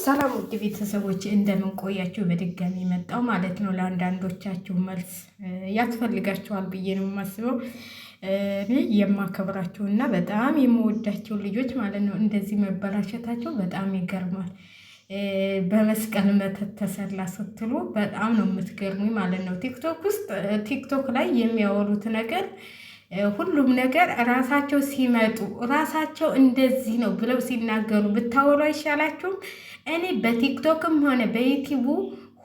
ሰላም ውድ ቤተሰቦች እንደምን ቆያችሁ? በድጋሚ መጣው ማለት ነው። ለአንዳንዶቻችሁ መልስ ያስፈልጋችኋል ብዬ ነው የማስበው። እኔ የማከብራችሁ እና በጣም የምወዳቸው ልጆች ማለት ነው እንደዚህ መበላሸታቸው በጣም ይገርማል። በመስቀል መተት ተሰላ ስትሉ በጣም ነው የምትገርሙኝ ማለት ነው። ቲክቶክ ላይ የሚያወሩት ነገር ሁሉም ነገር ራሳቸው ሲመጡ ራሳቸው እንደዚህ ነው ብለው ሲናገሩ ብታወሩ አይሻላችሁም? እኔ በቲክቶክም ሆነ በዩቲዩቡ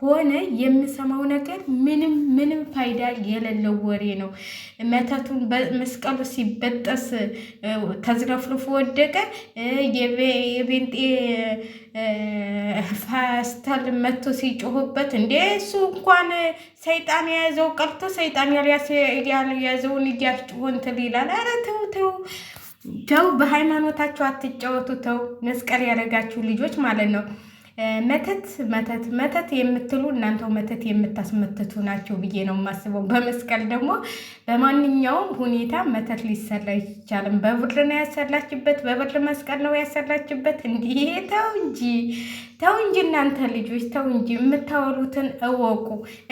ሆነ የምሰማው ነገር ምንም ፋይዳ የሌለው ወሬ ነው። መተቱን መስቀሉ ሲበጠስ ተዝረፍርፎ ወደቀ። የቤንጤ ፋስተል መቶ ሲጮሁበት እንዴ እሱ እንኳን ሰይጣን የያዘው ቀርቶ ሰይጣን ያልያዘውን እያስጮሁ እንትን ይላል። ኧረ ተው ተው ተው፣ በሃይማኖታችሁ አትጫወቱ። ተው መስቀል ያደረጋችሁ ልጆች ማለት ነው። መተት የምትሉ እናንተው መተት የምታስመትቱ ናቸው ብዬ ነው የማስበው። በመስቀል ደግሞ በማንኛውም ሁኔታ መተት ሊሰራ አይቻልም። በብር ነው ያሰላችበት፣ በብር መስቀል ነው ያሰላችበት። እንዲህ ተው እንጂ እናንተ ልጆች ተው እንጂ፣ የምታወሩትን እወቁ።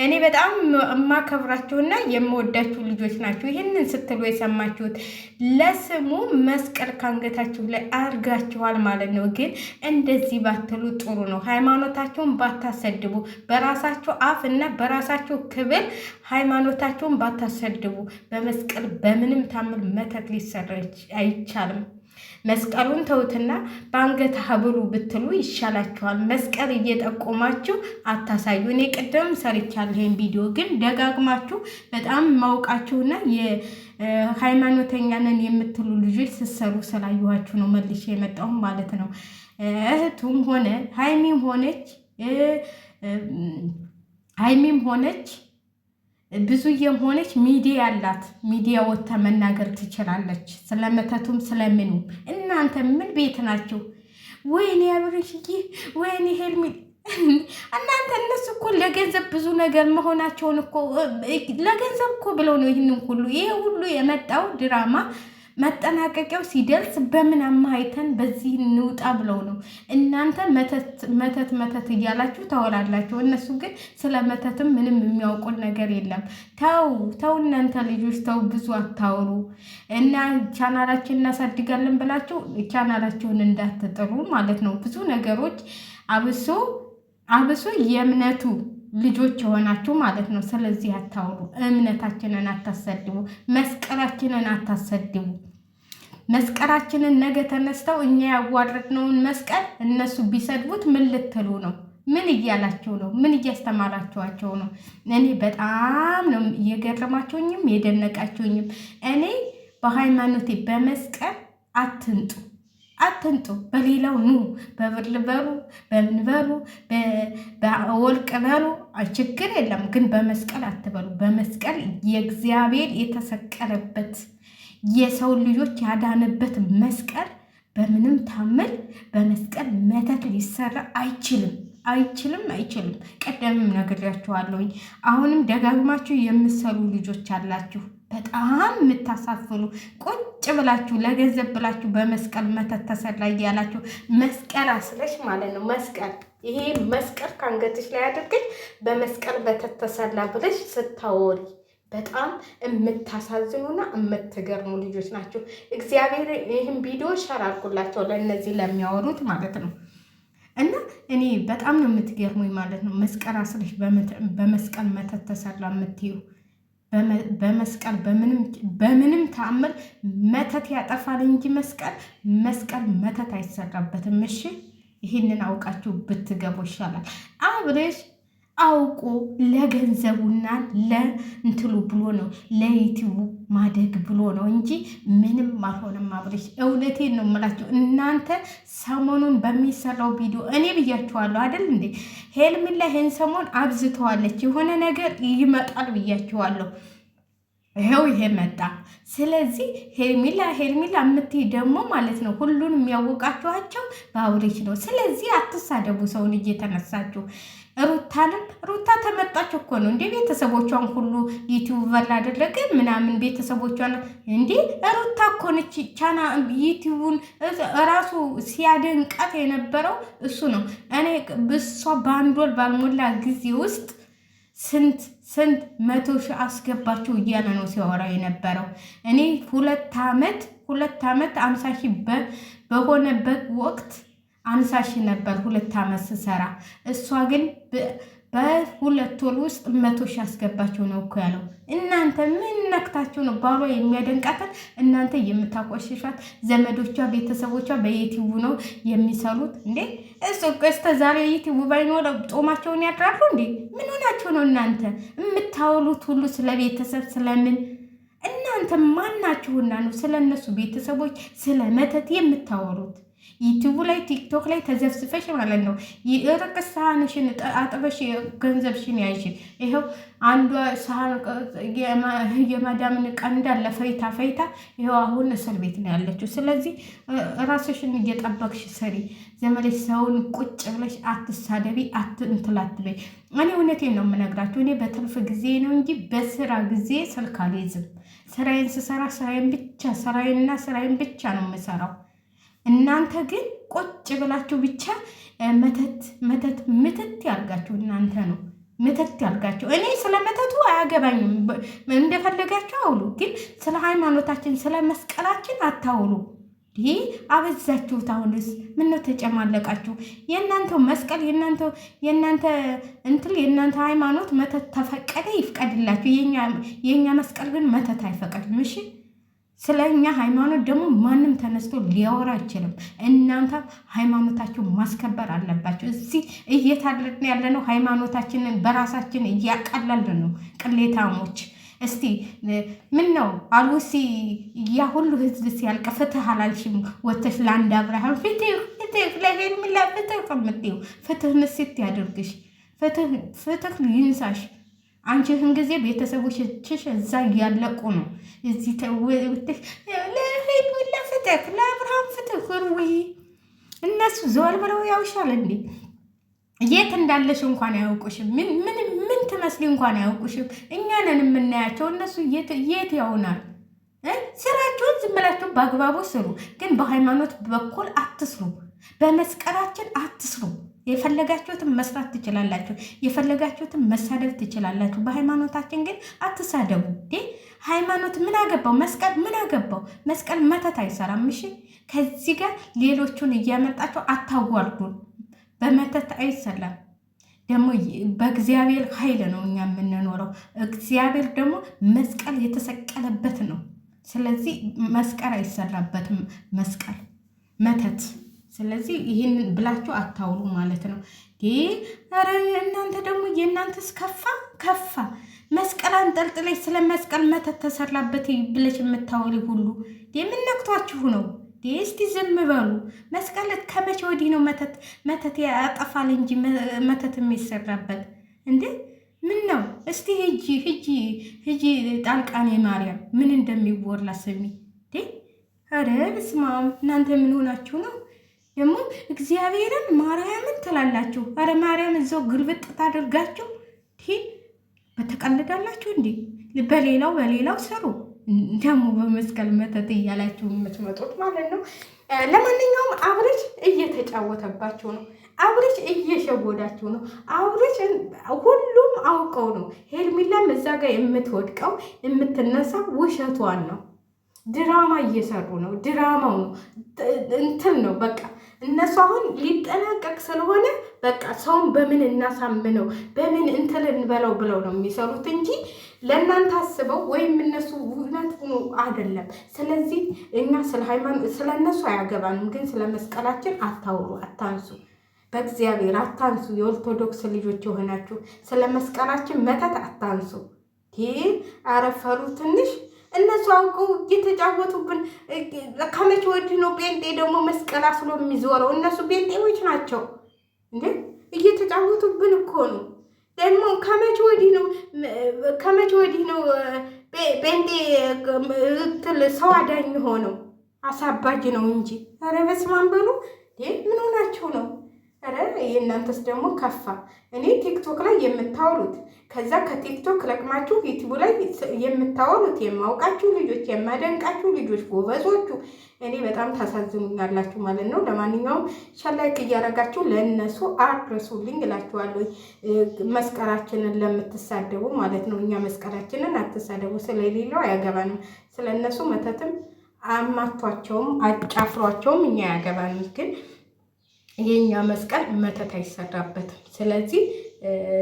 እኔ በጣም የማከብራችሁና የምወዳችሁ ልጆች ናችሁ። ይህንን ስትሉ የሰማችሁት ለስሙ መስቀል ካንገታችሁ ላይ አርጋችኋል ማለት ነው። ግን እንደዚህ ባትሉ ጥሩ ነው። ሃይማኖታቸውን ባታሰድቡ፣ በራሳቸው አፍ እና በራሳቸው ክብር ሃይማኖታቸውን ባታሰድቡ። በመስቀል በምንም ታምር መተት ሊሰራ አይቻልም። መስቀሉን ተውትና በአንገት ሀብሉ ብትሉ ይሻላችኋል። መስቀል እየጠቆማችሁ አታሳዩ። እኔ ቅድም ሰርቻለሁ ይሄን ቪዲዮ፣ ግን ደጋግማችሁ በጣም ማውቃችሁና የሃይማኖተኛ ነን የምትሉ ልጆች ስትሰሩ ስላየኋችሁ ነው መልሼ የመጣሁ ማለት ነው። እህቱም ሆነ ሀይሚም ሆነች ብዙዬም ሆነች ሚዲያ ያላት ሚዲያ ወጥታ መናገር ትችላለች። ስለመተቱም ስለምኑም እናንተ ምን ቤት ናቸው? ወይኔ አብርሽዬ፣ ወይኔ ሄልሚ፣ እናንተ እነሱ እኮ ለገንዘብ ብዙ ነገር መሆናቸውን እኮ ለገንዘብ እኮ ብለው ነው ይህንን ሁሉ ይሄ ሁሉ የመጣው ድራማ መጠናቀቂያው ሲደርስ በምን አማይተን በዚህ እንውጣ ብለው ነው። እናንተ መተት እያላችሁ ታወራላችሁ። እነሱ ግን ስለ መተትም ምንም የሚያውቁን ነገር የለም። ተው እናንተ ልጆች ተው፣ ብዙ አታውሩ እና ቻናላችን እናሳድጋለን ብላችሁ ቻናላችሁን እንዳትጥሩ ማለት ነው። ብዙ ነገሮች አብሶ የእምነቱ ልጆች የሆናችሁ ማለት ነው። ስለዚህ አታውሩ፣ እምነታችንን አታሰድቡ፣ መስቀላችንን አታሰድቡ። መስቀላችንን ነገ ተነስተው እኛ ያዋረድነውን መስቀል እነሱ ቢሰድቡት ምን ልትሉ ነው? ምን እያላቸው ነው? ምን እያስተማራችኋቸው ነው? እኔ በጣም ነው እየገረማችሁኝም የደነቃችሁኝም። እኔ በሃይማኖቴ በመስቀል አትንጡ፣ በሌላው ኑ፣ በብር በሉ፣ በምን በሉ፣ በወርቅ በሉ፣ ችግር የለም። ግን በመስቀል አትበሉ። በመስቀል የእግዚአብሔር የተሰቀለበት የሰው ልጆች ያዳነበት መስቀል በምንም ታምር በመስቀል መተት ሊሰራ አይችልም። ቀደምም ነግሬያችኋለሁኝ። አሁንም ደጋግማችሁ የምትሰሩ ልጆች አላችሁ። በጣም የምታሳፍሉ ቁጭ ብላችሁ ለገንዘብ ብላችሁ በመስቀል መተት ተሰላ እያላችሁ መስቀል አስለሽ ማለት ነው። ይሄ መስቀል ከአንገትሽ ላይ አድርገሽ በመስቀል መተት ተሰላ ብለሽ ስታወሪ በጣም የምታሳዝኑና የምትገርሙ ልጆች ናቸው። እግዚአብሔር ይህን ቪዲዮ ሸር አድርጉላቸው ለእነዚህ ለሚያወሩት ማለት ነው። እና እኔ በጣም ነው የምትገርሙኝ ማለት ነው። መስቀል አስለሽ በመስቀል መተት ተሰላ የምትዩ በመስቀል በምንም ተአምር መተት ያጠፋል እንጂ መስቀል መተት አይሰራበትም። እሺ ይህንን አውቃችሁ ብትገቡ ይሻላል። አብሬሽ አውቆ ለገንዘቡና ለእንትሉ ብሎ ነው ለዩቲዩቡ ማደግ ብሎ ነው እንጂ ምንም አልሆነም። አብሬሽ እውነቴን ነው የምላቸው። እናንተ ሰሞኑን በሚሰራው ቪዲዮ እኔ ብያችኋለሁ አይደል እንዴ? ሄልሚላ ይሄን ሰሞን አብዝተዋለች። የሆነ ነገር ይመጣል ብያችኋለሁ። ይሄው ይሄ መጣ። ስለዚህ ሄርሜላ የምትይ ደግሞ ማለት ነው ሁሉንም ያወቃችኋቸው በአብሬሽ ነው። ስለዚህ አትሳደቡ ሰውን እየተነሳችሁ። ሩታ ተመጣች እኮ ነው እንዴ ቤተሰቦቿን ሁሉ ዩቲዩበር ላደረገ ምናምን ቤተሰቦቿን እንዴ ሩታ እኮ ነች ቻና ዩቲዩቡን ራሱ ሲያደንቃት የነበረው እሱ ነው። እኔ ብሷ በአንድ ወር ባልሞላ ጊዜ ውስጥ ስንት 100,000 አስገባችሁ እያለ ነው ሲያወራ የነበረው። እኔ 2 ዓመት 50,000 በሆነበት ወቅት 50,000 ነበር 2 ዓመት ስሰራ። እሷ ግን በ2 ወር ውስጥ 100,000 አስገባችሁ ነው እኮ ያለው። እናንተ ምን ነክታችሁ ነው ባሏ የሚያደንቃትን እናንተ የምታቆሽሿት? ዘመዶቿ ቤተሰቦቿ በዩቲዩብ ነው የሚሰሩት እንዴ? እሱ እስከ ዛሬ ዩቲዩብ ባይኖር ጾማቸውን ያድራሉ እንዴ? ምን ሆናችሁ ነው እናንተ የምታወሉት ሁሉ ስለ ቤተሰብ ስለምን? እናንተ ማናችሁና ነው ስለ እነሱ ቤተሰቦች ስለ መተት የምታወሩት? ዩቲዩብ ላይ ቲክቶክ ላይ ተዘፍስፈሽ ማለት ነው። የርቅስ ሳህንሽን አጥበሽ ገንዘብሽን ያይሽ። ይኸው አንዷ ሳህን የማዳምን ዕቃ እንዳለ ፈይታ ይኸው አሁን እስር ቤት ነው ያለችው። ስለዚህ ራስሽን እየጠበቅሽ ስሪ። ዘመለሽ ሰውን ቁጭ ብለሽ አትሳደቢ፣ አትንትላትበይ። እኔ እውነቴን ነው የምነግራችሁ። እኔ በትርፍ ጊዜ ነው እንጂ በስራ ጊዜ ስልክ አልይዝም። ስራዬን ስሰራ ስራዬን ብቻ ነው የምሰራው። እናንተ ግን ቁጭ ብላችሁ ብቻ ምትት ያልጋችሁ እናንተ ነው ምትት ያልጋችሁ። እኔ ስለ መተቱ አያገባኝም፣ እንደፈለጋችሁ አውሉ። ግን ስለ ሃይማኖታችን ስለ መስቀላችን አታውሉ። ይህ አበዛችሁት። አሁንስ ምነው ተጨማለቃችሁ? የእናንተው መስቀል የእናንተ ሃይማኖት መተት ተፈቀደ ይፍቀድላችሁ። የእኛ መስቀል ግን መተት አይፈቀድም። እሺ ስለ እኛ ሃይማኖት ደግሞ ማንም ተነስቶ ሊያወራ አይችልም። እናንተ ሃይማኖታችሁን ማስከበር አለባችሁ። እዚህ እየታለድን ያለነው ሃይማኖታችንን በራሳችን እያቀለልን ነው። ቅሌታሞች እስቲ ምን ነው አልውሲ ያ ሁሉ ህዝብ ሲያልቅ ፍትህ አላልሽም? ወተሽ ለአንድ አብርሃም ፍትህ ለሄርሜላ ፍትህ ከምትይው ፍትህ ንስት ያድርግሽ፣ ፍትህ ይንሳሽ። አንቺህን ጊዜ ቤተሰቦችሽ እዛ እያለቁ ነው። እዚህ ለሄርሜላ ፍትህ ለአብርሃም ፍትህ ሩይ እነሱ ዘወል ብለው ያውሻል እንዴ? የት እንዳለሽ እንኳን አያውቁሽም። ምን ትመስሊ እንኳን አያውቁሽም። እኛ ነን የምናያቸው፣ እነሱ የት ያውናል? ስራችሁን ዝም ብላችሁ በአግባቡ ስሩ። ግን በሃይማኖት በኩል አትስሩ፣ በመስቀላችን አትስሩ። የፈለጋችሁትን መስራት ትችላላችሁ፣ የፈለጋችሁትን መሳደብ ትችላላችሁ። በሃይማኖታችን ግን አትሳደቡ። ሃይማኖት ምን አገባው? መስቀል ምን አገባው? መስቀል መተት አይሰራም። እሺ ከዚህ ጋር ሌሎቹን እያመጣችሁ አታዋርዱን። በመተት አይሰላም። ደግሞ በእግዚአብሔር ኃይል ነው እኛ የምንኖረው። እግዚአብሔር ደግሞ መስቀል የተሰቀለበት ነው። ስለዚህ መስቀል አይሰራበትም፣ መስቀል መተት። ስለዚህ ይህንን ብላችሁ አታውሉ ማለት ነው። ኧረ እናንተ ደግሞ የእናንተስ ከፋ። መስቀል አንጠልጥለሽ ስለ መስቀል መተት ተሰራበት ብለሽ የምታወሪ ሁሉ የምነክቷችሁ ነው። እስቲ ዝም በሉ። መስቀል ከመቼ ወዲህ ነው መተት ያጠፋል እንጂ መተት የሚሰራበት እንዴ? ምን ነው? እስቲ ሂጂ ጣልቃኔ ማርያም ምን እንደሚወራ ስሚ። ኧረ በስመ አብ እናንተ ምን ሆናችሁ ነው ደግሞ? እግዚአብሔርን ማርያምን ትላላችሁ። ኧረ ማርያም እዛው ግልብጥ ታደርጋችሁ በተቀልዳላችሁ እንዴ? በሌላው ሰሩ ደግሞ በመስቀል መተት እያላችሁ የምትመጡት ማለት ነው። ለማንኛውም አብርሽ እየተጫወተባችሁ ነው። አብርሽ እየሸወዳችሁ ነው። አብርሽ ሁሉም አውቀው ነው። ሄርሜላም እዛ ጋር የምትወድቀው የምትነሳ ውሸቷን ነው። ድራማ እየሰሩ ነው። ድራማው ነው እንትን ነው በቃ። እነሱ አሁን ሊጠናቀቅ ስለሆነ በቃ ሰውን በምን እናሳምነው በምን እንትን እንበለው ብለው ነው የሚሰሩት እንጂ ለእናንተ አስበው ወይም እነሱ እውነት ሆኖ አይደለም። ስለዚህ እኛ ስለ ሃይማኖት ስለ እነሱ አያገባንም፣ ግን ስለ መስቀላችን አታውሩ፣ አታንሱ፣ በእግዚአብሔር አታንሱ። የኦርቶዶክስ ልጆች የሆናችሁ ስለ መስቀላችን መተት አታንሱ። አረፈሩ ትንሽ እነሱ አውቀው እየተጫወቱብን። ከመቼ ወዲህ ነው ጴንጤ ደግሞ መስቀል አስሎ የሚዞረው? እነሱ ጴንጤዎች ናቸው እንዴ? እየተጫወቱብን እኮ ነው። ደግሞ ከመቼ ወዲህ ነው ጴንጤ ሰው አዳኝ ሆነው አሳባጅ ነው እንጂ። ኧረ በስመ አብ በሉ። ምን ሆናችሁ ነው? ኧረ የእናንተስ ደግሞ ከፋ። እኔ ቲክቶክ ላይ የምታወሩት ከዛ ከቲክቶክ ለቅማችሁ ዩቲዩብ ላይ የምታወሩት የማውቃችሁ ልጆች፣ የማደንቃችሁ ልጆች ጎበዞቹ፣ እኔ በጣም ታሳዝኑኛላችሁ ማለት ነው። ለማንኛውም ሸላይክ እያረጋችሁ ለእነሱ አድርሱልኝ እላችኋለሁ። መስቀላችንን ለምትሳደቡ ማለት ነው። እኛ መስቀላችንን አትሳደቡ፣ ስለሌለው አያገባንም። ስለነሱ መተትም አማቷቸውም አጫፍሯቸውም እኛ አያገባንም። ግን የኛ መስቀል መተት አይሰራበትም። ስለዚህ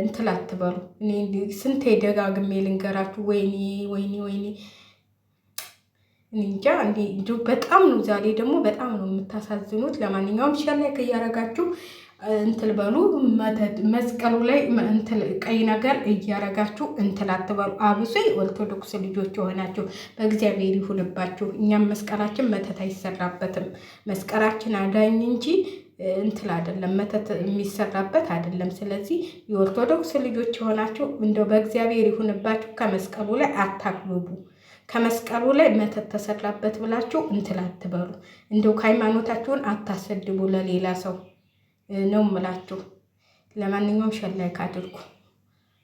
እንትን አትበሉ። እኔ ስንቴ ደጋግሜ ልንገራችሁ። ወይኔ ወይኔ ወይኔ እንጃ እንዲ በጣም ነው። ዛሬ ደግሞ በጣም ነው የምታሳዝኑት። ለማንኛውም ሼር ላይክ እያረጋችሁ እንትን በሉ። መስቀሉ ላይ እንትን ቀይ ነገር እያረጋችሁ እንትን አትበሉ። አብሶ የኦርቶዶክስ ልጆች የሆናችሁ በእግዚአብሔር ይሁንባችሁ። እኛም መስቀላችን መተት አይሰራበትም። መስቀላችን አዳኝ እንጂ እንትን አይደለም፣ መተት የሚሰራበት አይደለም። ስለዚህ የኦርቶዶክስ ልጆች የሆናችሁ እንደው በእግዚአብሔር ይሁንባችሁ፣ ከመስቀሉ ላይ አታግብቡ። ከመስቀሉ ላይ መተት ተሰራበት ብላችሁ እንትን አትበሉ። እንደው ከሃይማኖታችሁን አታሰድቡ ለሌላ ሰው ነው ምላችሁ። ለማንኛውም ሼር ላይክ አድርጉ።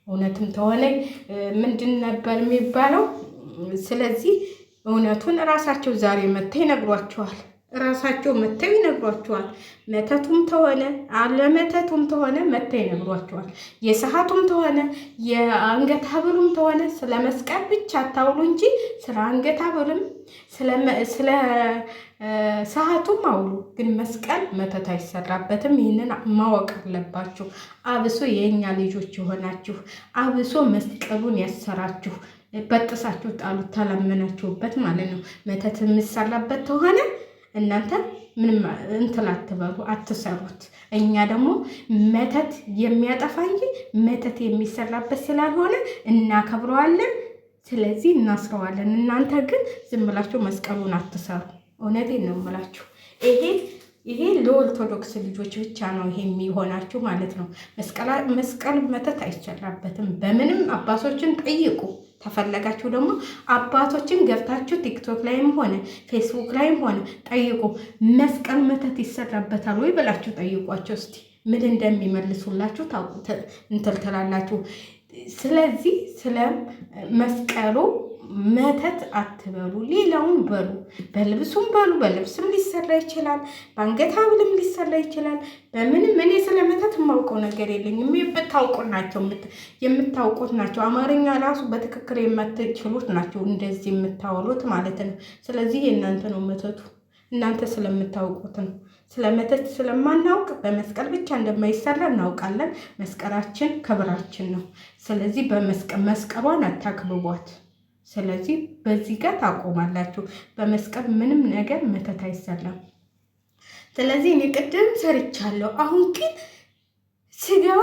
እውነትም ተሆነ ምንድን ነበር የሚባለው? ስለዚህ እውነቱን ራሳቸው ዛሬ መተው ይነግሯቸዋል። ራሳቸው መተው ይነግሯቸዋል። መተቱም ተሆነ አለመተቱም ተሆነ መተው ይነግሯቸዋል። የሰዓቱም ተሆነ የአንገት ሐብሉም ተሆነ ስለ መስቀል ብቻ አታውሉ እንጂ ስለ አንገት ሐብልም ስለ ሰዓቱም አውሉ። ግን መስቀል መተት አይሰራበትም። ይህንን ማወቅ አለባችሁ። አብሶ የእኛ ልጆች የሆናችሁ አብሶ መስቀሉን ያሰራችሁ በጥሳችሁ ጣሉት፣ ተላመናችሁበት ማለት ነው። መተት የሚሰራበት ተሆነ እናንተ ምንም እንትን አትበሉ፣ አትሰሩት። እኛ ደግሞ መተት የሚያጠፋ እንጂ መተት የሚሰራበት ስላልሆነ እናከብረዋለን። ስለዚህ እናስረዋለን። እናንተ ግን ዝም ብላችሁ መስቀሉን አትሰሩ። እውነቴን ነው የምላችሁ። ይሄ ለኦርቶዶክስ ልጆች ብቻ ነው ይሄ የሚሆናችሁ ማለት ነው። መስቀል መተት አይሰራበትም። በምንም አባቶችን ጠይቁ። ተፈለጋችሁ ደግሞ አባቶችን ገብታችሁ ቲክቶክ ላይም ሆነ ፌስቡክ ላይም ሆነ ጠይቁ። መስቀል መተት ይሰራበታል ወይ ብላችሁ ጠይቋቸው። እስቲ ምን እንደሚመልሱላችሁ እንትን ትላላችሁ። ስለዚህ ስለ መስቀሉ መተት አትበሉ። ሌላውን በሉ፣ በልብሱም በሉ። በልብስም ሊሰራ ይችላል፣ በአንገት ሐብልም ሊሰራ ይችላል። በምንም እኔ ስለ መተት የማውቀው ነገር የለኝም። የምታውቁት ናቸው። አማርኛ ራሱ በትክክል የማትችሉት ናቸው እንደዚህ የምታወሩት ማለት ነው። ስለዚህ የእናንተ ነው መተቱ፣ እናንተ ስለምታውቁት ነው። ስለ መተት ስለማናውቅ በመስቀል ብቻ እንደማይሰራ እናውቃለን። መስቀላችን ክብራችን ነው። ስለዚህ መስቀሏን አታክብቧት። ስለዚህ በዚህ ጋር ታቆማላችሁ። በመስቀል ምንም ነገር መተት አይሰራም። ስለዚህ እኔ ቅድም ሰርቻለሁ። አሁን ግን ስገባ